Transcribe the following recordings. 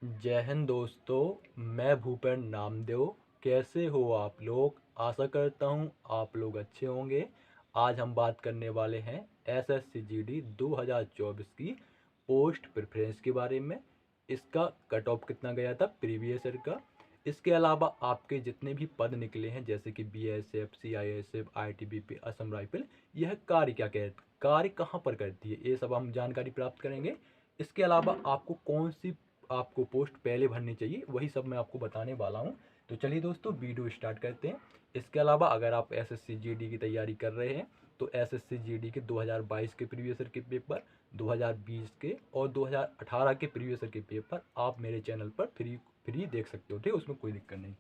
जय हिंद दोस्तों, मैं भूपेंद्र नामदेव। कैसे हो आप लोग? आशा करता हूँ आप लोग अच्छे होंगे। आज हम बात करने वाले हैं एसएससी जीडी 2024 की पोस्ट प्रेफरेंस के बारे में। इसका कट ऑफ कितना गया था प्रीवियस ईयर का। इसके अलावा आपके जितने भी पद निकले हैं जैसे कि BSF, CISF, ITBP, Assam rifle, यह कार्य क्या कहते, कार्य कहाँ पर करती है, ये सब हम जानकारी प्राप्त करेंगे। इसके अलावा आपको कौन सी आपको पोस्ट पहले भरनी चाहिए, वही सब मैं आपको बताने वाला हूँ। तो चलिए दोस्तों, वीडियो स्टार्ट करते हैं। इसके अलावा अगर आप एसएससी जीडी की तैयारी कर रहे हैं तो एसएससी जीडी के 2022 के प्रीवियस ईयर के पेपर, 2020 के और 2018 के प्रीवियस ईयर के पेपर आप मेरे चैनल पर फ्री देख सकते हो। ठीक है, उसमें कोई दिक्कत नहीं।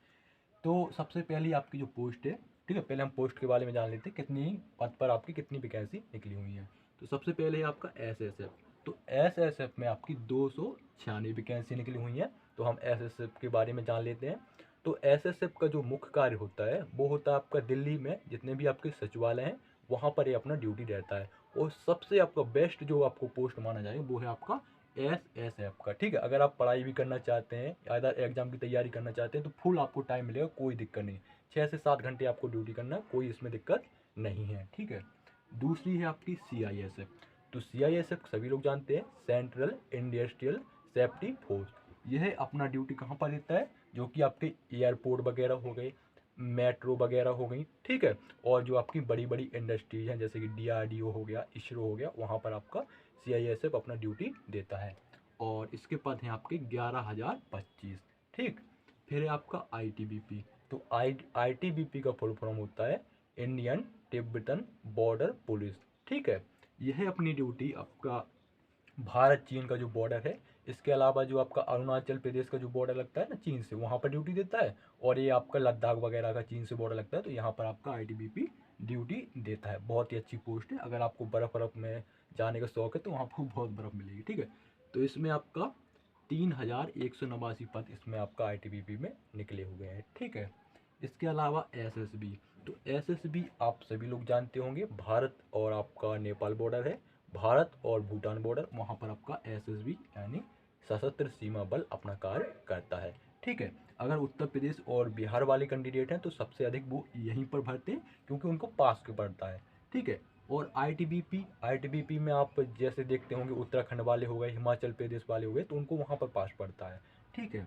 तो सबसे पहले आपकी जो पोस्ट है, ठीक है, पहले हम पोस्ट के बारे में जान लेते हैं, कितनी पद पर आपकी कितनी वैकेंसी निकली हुई है। तो सबसे पहले है आपका एसएसएफ। तो एसएसएफ में आपकी 296 वैकेंसी निकली हुई है। तो हम एसएसएफ के बारे में जान लेते हैं। तो एसएसएफ का जो मुख्य कार्य होता है वो होता है आपका दिल्ली में जितने भी आपके सचिवालय हैं वहाँ पर ये अपना ड्यूटी रहता है। और सबसे आपका बेस्ट जो आपको पोस्ट माना जाए वो है आपका एसएसएफ का। ठीक है, अगर आप पढ़ाई भी करना चाहते हैं या अदर एग्जाम की तैयारी करना चाहते हैं तो फुल आपको टाइम मिलेगा, कोई दिक्कत नहीं। 6 से 7 घंटे आपको ड्यूटी करना है, कोई इसमें दिक्कत नहीं है। ठीक है, दूसरी है आपकी सीआईएसएफ। तो सीआईएसएफ सभी लोग जानते हैं, सेंट्रल इंडस्ट्रियल सेफ्टी फोर्स। यह अपना ड्यूटी कहाँ पर देता है, जो कि आपके एयरपोर्ट वगैरह हो गए, मेट्रो वगैरह हो गई, ठीक है, और जो आपकी बड़ी बड़ी इंडस्ट्रीज हैं जैसे कि डीआरडीओ हो गया, इसरो हो गया, वहाँ पर आपका सीआईएसएफ अपना ड्यूटी देता है। और इसके पद हैं आपके 11,025। ठीक, फिर है आपका आईटीबीपी। तो आईटीबीपी का फुल फॉर्म होता है इंडियन तिब्बतन बॉर्डर पुलिस। ठीक है, यह अपनी ड्यूटी आपका भारत चीन का जो बॉर्डर है, इसके अलावा जो आपका अरुणाचल प्रदेश का जो बॉर्डर लगता है ना चीन से, वहाँ पर ड्यूटी देता है। और ये आपका लद्दाख वगैरह का चीन से बॉर्डर लगता है, तो यहाँ पर आपका आईटीबीपी ड्यूटी देता है। बहुत ही अच्छी पोस्ट है। अगर आपको बर्फ़ में जाने का शौक है तो वहाँ आपको बहुत बर्फ़ मिलेगी। ठीक है, तो इसमें आपका 3,189 पद इसमें आपका आईटीबीपी में निकले हुए हैं। ठीक है, इसके अलावा एसएसबी। तो एसएसबी आप सभी लोग जानते होंगे, भारत और आपका नेपाल बॉर्डर है, भारत और भूटान बॉर्डर, वहाँ पर आपका एसएसबी यानी सशस्त्र सीमा बल अपना कार्य करता है। ठीक है, अगर उत्तर प्रदेश और बिहार वाले कैंडिडेट हैं तो सबसे अधिक वो यहीं पर भरते हैं क्योंकि उनको पास के पड़ता है। ठीक है, और आईटीबीपी में आप जैसे देखते होंगे उत्तराखंड वाले हो गए, हिमाचल प्रदेश वाले हो गए, तो उनको वहाँ पर पास पड़ता है। ठीक है,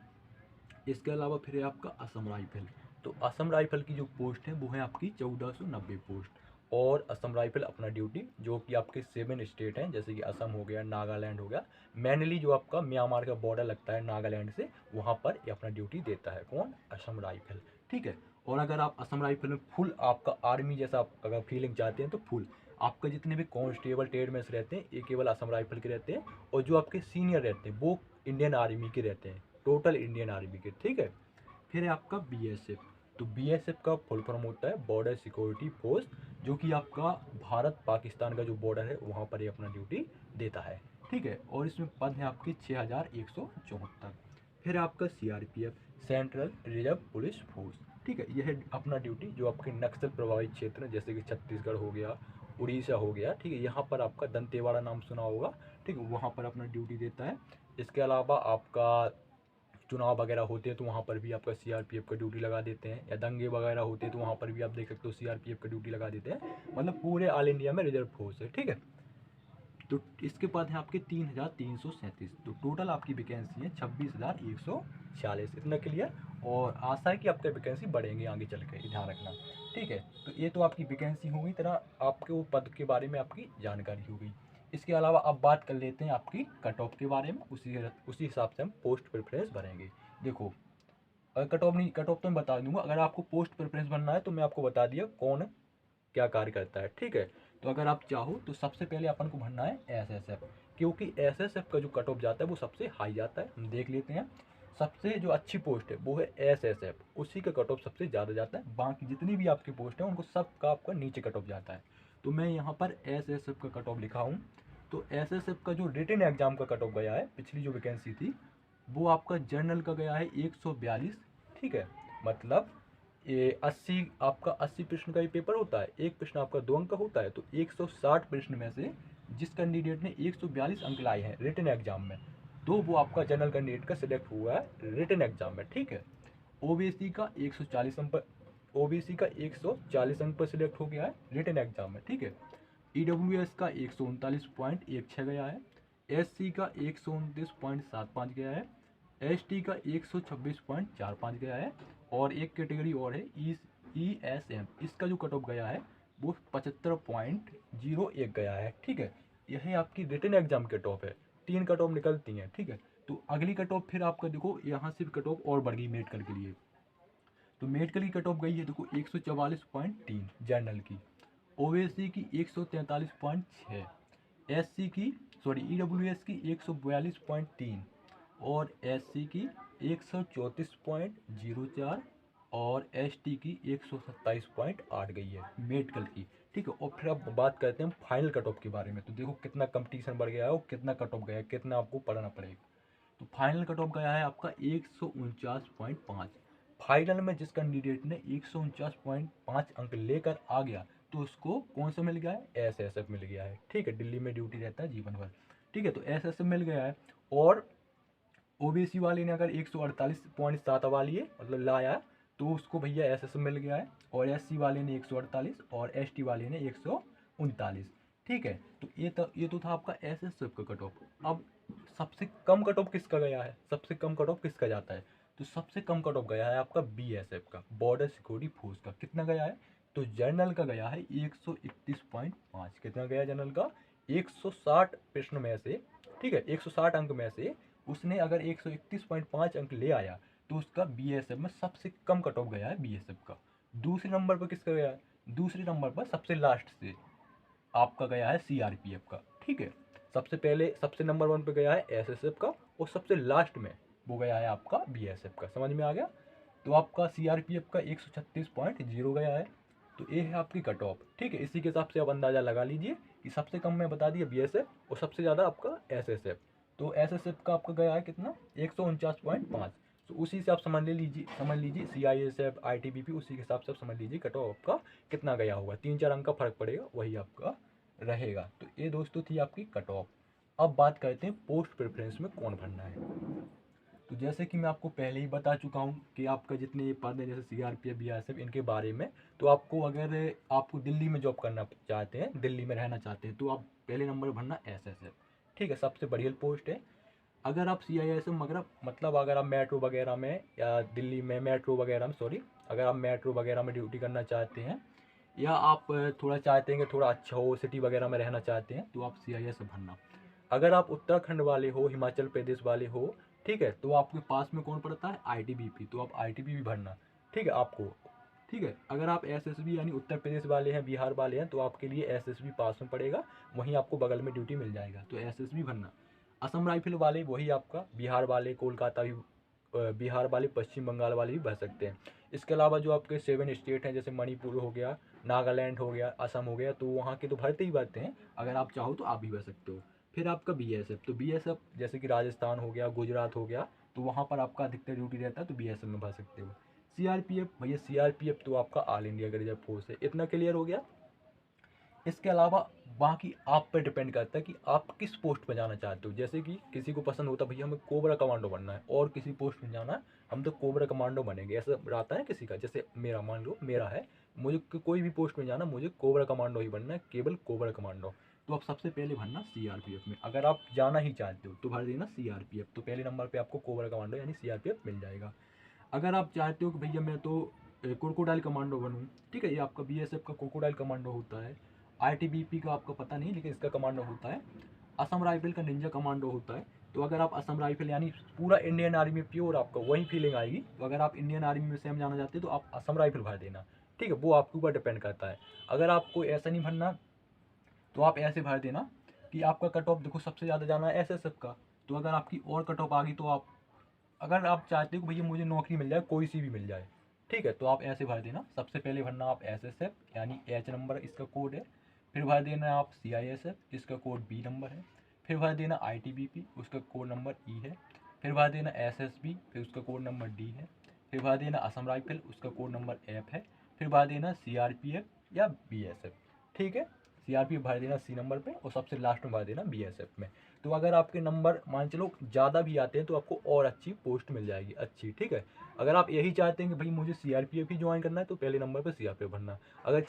इसके अलावा फिर है आपका असम राइफल। तो असम राइफल की जो पोस्ट है वो है आपकी 1490 पोस्ट। और असम राइफल अपना ड्यूटी जो कि आपके 7 स्टेट हैं जैसे कि असम हो गया, नागालैंड हो गया, मेनली जो आपका म्यांमार का बॉर्डर लगता है नागालैंड से, वहाँ पर ये अपना ड्यूटी देता है। कौन? असम राइफल। ठीक है, और अगर आप असम राइफल में फुल आपका आर्मी जैसा आप अगर फीलिंग चाहते हैं तो फुल आपका जितने भी कांस्टेबल ट्रेडमेंस रहते हैं ये केवल असम राइफल के रहते हैं। और जो आपके सीनियर रहते हैं वो इंडियन आर्मी के रहते हैं, टोटल इंडियन आर्मी के। ठीक है, फिर है आपका बीएसएफ। तो बीएसएफ का फुल फॉर्म होता है बॉर्डर सिक्योरिटी फोर्स, जो कि आपका भारत पाकिस्तान का जो बॉर्डर है वहाँ पर ये अपना ड्यूटी देता है। ठीक है, और इसमें पद है आपके 6,174। फिर आपका CRPF, central reserve police force. ठीक है, यह अपना ड्यूटी जो आपके नक्सल प्रभावित क्षेत्र जैसे कि छत्तीसगढ़ हो गया, उड़ीसा हो गया, ठीक है, यहाँ पर आपका दंतेवाड़ा नाम सुना होगा, ठीक है, वहाँ पर अपना ड्यूटी देता है। इसके अलावा आपका चुनाव वगैरह होते हैं तो वहाँ पर भी आपका सीआरपीएफ का ड्यूटी लगा देते हैं, या दंगे वगैरह होते हैं तो वहाँ पर भी आप देख सकते हो सीआरपीएफ का ड्यूटी लगा देते हैं। मतलब पूरे ऑल इंडिया में रिजर्व फोर्स है। ठीक है, तो इसके बाद है आपके 3,337। तो टोटल आपकी वैकेंसी है 26,146। इतना क्लियर। और आशा है कि आपके वैकेंसी बढ़ेंगे आगे चल के, ध्यान रखना। ठीक है, तो ये तो आपकी वैकेंसी हो गई, तरह आपके वो पद के बारे में आपकी जानकारी हो गई। इसके अलावा अब बात कर लेते हैं आपकी कट ऑफ के बारे में। उसी हिसाब से हम पोस्ट प्रेफरेंस भरेंगे। देखो, अगर कट ऑफ तो मैं बता दूंगा, अगर आपको पोस्ट प्रेफरेंस बनना है तो मैं आपको बता दिया कौन क्या कार्य करता है। ठीक है, तो अगर आप चाहो तो सबसे पहले अपन को भरना है एसएसएफ, क्योंकि एसएसएफ का जो कट ऑफ जाता है वो सबसे हाई जाता है। हम देख लेते हैं, सबसे जो अच्छी पोस्ट है वो है एसएसएफ, उसी का कट ऑफ सबसे ज़्यादा जाता है। बाकी जितनी भी आपकी पोस्ट है उनको सबका आपका नीचे कट ऑफ जाता है। तो मैं यहाँ पर एसएसएफ का कट ऑफ लिखा हूँ। तो एसएसएफ का जो रिटन एग्जाम का कट ऑफ गया है, पिछली जो वैकेंसी थी वो आपका जनरल का गया है 142। ठीक है, मतलब ये 80, आपका 80 प्रश्न का ही पेपर होता है, एक प्रश्न आपका 2 अंक का होता है। तो 160 प्रश्न में से जिस कैंडिडेट ने 142 अंक लाए हैं रिटन एग्जाम में, तो वो आपका जनरल कैंडिडेट का सिलेक्ट हुआ है रिटन एग्जाम में, ठीक है। ओबीसी का 140 अंक पर ओबीसी का 140 अंक पर सिलेक्ट हो गया है रिटन एग्जाम में, ठीक है। ईडब्ल्यूएस का 139.16 गया है, एससी का 129.75 गया है, एसटी का 126.45 गया है, और एक कैटेगरी और है ईएसएम, इसका जो कट ऑफ गया है वो 75.01 गया है, ठीक है। यही आपकी रिटन एग्जाम कट ऑफ है, 3 कट ऑफ निकलती हैं, ठीक है। तो अगली कट ऑफ फिर आपका देखो यहाँ से कट ऑफ और बढ़ गई मेडिकल के लिए। तो मेडिकल की कट ऑफ गई है देखो 144.3 जनरल की, ओबीसी की 143.6, एससी की ईडब्ल्यूएस की 142.3, और एससी की 134.04, और एसटी की 127.8 गई है मेडिकल की, ठीक है। और फिर अब बात करते हैं फाइनल कट ऑफ के बारे में। तो देखो कितना कंपटीशन बढ़ गया है और कितना कट ऑफ गया है, कितना आपको पढ़ना पड़ेगा। तो फाइनल कट ऑफ गया है आपका 149.5। फाइनल में जिस कैंडिडेट ने 149.5 अंक लेकर आ गया तो उसको कौन सा मिल गया है, एसएसएफ मिल गया है, ठीक है। दिल्ली में ड्यूटी रहता है जीवन भर, ठीक है। तो एसएसएफ मिल गया है। और ओबीसी वाले ने अगर 148.7 वाली है मतलब लाया तो उसको भैया एसएसएफ मिल गया है, और एससी वाले ने 148 और एसटी वाले ने 139, ठीक है। तो ये तो था आपका एसएसएफ का कट ऑफ। अब सबसे कम कट ऑफ किसका गया है, सबसे कम कट ऑफ किसका जाता है, तो सबसे कम कट ऑफ गया है आपका बीएसएफ का, बॉर्डर सिक्योरिटी फोर्स का। कितना गया है, तो जनरल का गया है 131.5। कितना गया जनरल का, 160 प्रश्न में से, ठीक है, 160 अंक में से उसने अगर 131.5 अंक ले आया तो उसका बीएसएफ में सबसे कम कट ऑफ गया है बीएसएफ का। दूसरे नंबर पर किसका गया है, दूसरे नंबर पर सबसे लास्ट से आपका गया है सीआरपीएफ का, ठीक है। सबसे पहले सबसे नंबर 1 पे गया है एसएसएफ का, और सबसे लास्ट में वो गया है आपका बीएसएफ का। समझ में आ गया। तो आपका सीआरपीएफ का 136.0 गया है। तो ये है आपकी कट ऑफ, ठीक है। इसी के हिसाब से आप अंदाज़ा लगा लीजिए कि सबसे कम में बता दिया बीएसएफ और सबसे ज़्यादा आपका एसएसएफ। तो एसएसएफ का आपका गया है कितना, 149.5। तो उसी से आप समझ लीजिए सीआईएसएफ आईटीबीपी, उसी के हिसाब से आप समझ लीजिए कट ऑफ आपका कितना गया होगा। 3-4 अंक का फर्क पड़ेगा, वही आपका रहेगा। तो ये दोस्तों थी आपकी कट ऑफ। अब बात करते हैं पोस्ट प्रेफरेंस में कौन भरना है। तो जैसे कि मैं आपको पहले ही बता चुका हूँ कि आपका जितने पद हैं जैसे सीआरपीएफ बीएसएफ इनके बारे में, तो आपको अगर आपको दिल्ली में जॉब करना चाहते हैं, दिल्ली में रहना चाहते हैं, तो आप पहले नंबर भरना एसएसएफ, ठीक है, सबसे बढ़िया पोस्ट है। अगर आप सीआईएसएफ मतलब अगर आप मेट्रो वगैरह में या दिल्ली में मेट्रो वगैरह में अगर आप मेट्रो वगैरह में ड्यूटी करना चाहते हैं, या आप थोड़ा चाहते हैं कि थोड़ा अच्छा हो, सिटी वगैरह में रहना चाहते हैं, तो आप सीआईएसएफ भरना। अगर आप उत्तराखंड वाले हो, हिमाचल प्रदेश वाले हो, ठीक है, तो आपके पास में कौन पड़ता है, आईटीबीपी, तो आप आईटीबीपी भरना, ठीक है आपको, ठीक है। अगर आप एसएसबी यानी उत्तर प्रदेश वाले हैं, बिहार वाले हैं, तो आपके लिए एसएसबी पास में पड़ेगा, वहीं आपको बगल में ड्यूटी मिल जाएगा, तो एसएसबी भरना। असम राइफल वाले वही आपका, बिहार वाले कोलकाता भी, बिहार वाले पश्चिम बंगाल वाले भी भर सकते हैं। इसके अलावा जो आपके 7 स्टेट हैं जैसे मणिपुर हो गया, नागालैंड हो गया, असम हो गया, तो वहाँ के तो भरते ही भरते हैं, अगर आप चाहो तो आप भी भर सकते हो। फिर आपका बीएसएफ, तो बीएसएफ जैसे कि राजस्थान हो गया, गुजरात हो गया, तो वहाँ पर आपका अधिकतर ड्यूटी रहता है, तो बीएसएफ में भर सकते हो। सीआरपीएफ भैया, सीआरपीएफ तो आपका ऑल इंडिया का रिजर्व फोर्स है। इतना क्लियर हो गया। इसके अलावा बाकी आप पर डिपेंड करता है कि आप किस पोस्ट पर जाना चाहते हो। जैसे कि किसी को पसंद होता है भैया हमें कोबरा कमांडो बनना है, और किसी पोस्ट में जाना है हम तो कोबरा कमांडो बनेंगे, ऐसा रहता है किसी का। जैसे मेरा मान लो मेरा है, मुझे कोई भी पोस्ट में जाना, मुझे कोबरा कमांडो ही बनना है, केवल कोबरा कमांडो। तो आप सबसे पहले भरना सीआरपीएफ में, अगर आप जाना ही चाहते हो तो भर देना सीआरपीएफ, तो पहले नंबर पर आपको कोबरा कमांडो यानी सीआरपीएफ मिल जाएगा। अगर आप चाहते हो कि भैया मैं तो क्रोकोडाइल कमांडो बनूँ, ठीक है, ये आपका बीएसएफ का क्रोकोडाइल कमांडो होता है। आईटीबीपी का आपका पता नहीं, लेकिन इसका कमांडो होता है। असम राइफल का निंजा कमांडो होता है। तो अगर आप असम राइफल यानी पूरा इंडियन आर्मी में प्योर आपका वही फीलिंग आएगी, तो अगर आप इंडियन आर्मी में सेम जाना चाहते हो तो आप असम राइफल भर देना, ठीक है, वो आपके ऊपर डिपेंड करता है। अगर आपको ऐसा नहीं भरना तो आप ऐसे भर देना कि आपका कट ऑफ देखो सबसे ज़्यादा जाना है एसएसएफ का, तो अगर आपकी और कट ऑफ आ गई तो आप, अगर आप चाहते हो कि भैया मुझे नौकरी मिल जाए, कोई सी भी मिल जाए, ठीक है, तो आप ऐसे भर देना। सबसे पहले भरना आप एसएसएफ यानी एच नंबर इसका कोड है, फिर भर देना आप सीआईएसएफ जिसका कोड बी नंबर है, फिर भर देना आईटीबीपी उसका कोड नंबर ई है, फिर भर देना एसएसबी फिर उसका कोड नंबर डी है, फिर भर देना असम राइफल उसका कोड नंबर एफ है, फिर भर देना सीआरपीएफ या बीएसएफ, ठीक है। सीआरपीएफ भर देना सी नंबर पे और सबसे लास्ट में भर देना बीएसएफ में। तो अगर आपके नंबर मान चलो ज़्यादा भी आते हैं तो आपको और अच्छी पोस्ट मिल जाएगी, अच्छी, ठीक है। अगर आप यही चाहते हैं कि भाई मुझे सीआरपीएफ ही ज्वाइन करना है तो पहले नंबर पर सीआरपीएफ भरना। अगर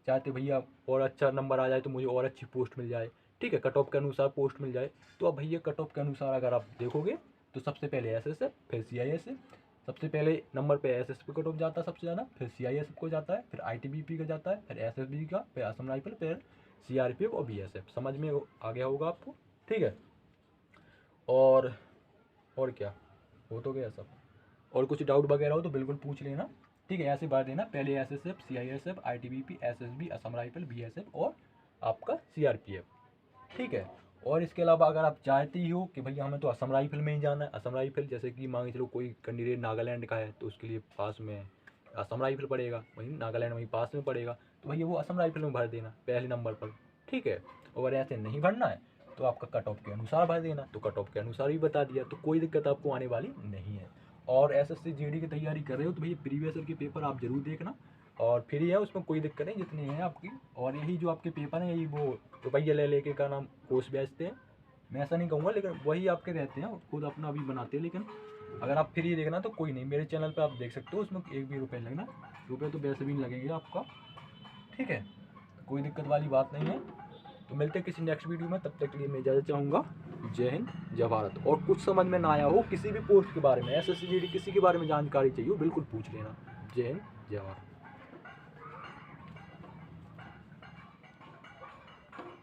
चाहते भैया और अच्छा नंबर आ जाए तो मुझे और अच्छी पोस्ट मिल जाए, ठीक है, कट ऑफ के अनुसार पोस्ट मिल जाए, तो अब भैया कट ऑफ के अनुसार अगर आप देखोगे तो सबसे पहले एसएसएफ, फिर सीआईएसएफ, सबसे पहले नंबर पे एसएसपी कट ऑफ जाता है सबसे ज़्यादा, फिर सीआईएसएफ को जाता है, फिर आईटीबीपी का जाता है, फिर एसएसबी का, फिर असम राइफल, फिर सीआरपीएफ और बीएसएफ। समझ में आ गया होगा आपको, ठीक है। और क्या, हो तो गया सब। और कुछ डाउट वगैरह हो तो बिल्कुल पूछ लेना, ठीक है। ऐसे भर देना, पहले SSF, CISF, ITBP, SSB, Assam rifle, BSF और आपका सीआरपीएफ, ठीक है। और इसके अलावा अगर आप चाहते ही हो कि भैया हमें तो असम राइफल में ही जाना है, असम राइफल जैसे कि मान के चलो कोई कैंडिडेट नागालैंड का है तो उसके लिए पास में असम राइफल पड़ेगा, वहीं नागालैंड वहीं पास में पड़ेगा, तो भैया वो असम राइफल में भर देना पहले नंबर पर, ठीक है। और ऐसे नहीं भरना है तो आपका कट ऑफ के अनुसार भर देना, तो कट ऑफ के अनुसार भी बता दिया, तो कोई दिक्कत आपको आने वाली नहीं है। और एसएससी जीडी की तैयारी कर रहे हो तो भैया प्रीवियस ईयर के पेपर आप जरूर देखना, और फ्री है, उसमें कोई दिक्कत नहीं, जितनी है आपकी। और यही जो आपके पेपर हैं यही वो रुपये ले लेके का नाम कोर्स बेचते हैं, मैं ऐसा नहीं कहूँगा, लेकिन वही आपके रहते हैं, खुद अपना भी बनाते हैं। लेकिन अगर आप फ्री देखना तो कोई नहीं, मेरे चैनल पे आप देख सकते हो, उसमें एक भी रुपये लगना, रुपये तो वैसे भी नहीं लगेंगे आपका, ठीक है, कोई दिक्कत वाली बात नहीं है। तो मिलते हैं किसी नेक्स्ट वीडियो में, तब तक के लिए मैं इजाज़त चाहूँगा। जय हिंद, जय भारत। और कुछ समझ में ना आया हो किसी भी पोस्ट के बारे में, एसएससी जीडी किसी के बारे में जानकारी चाहिए हो, बिल्कुल पूछ लेना। जय हिंद, जय भारत।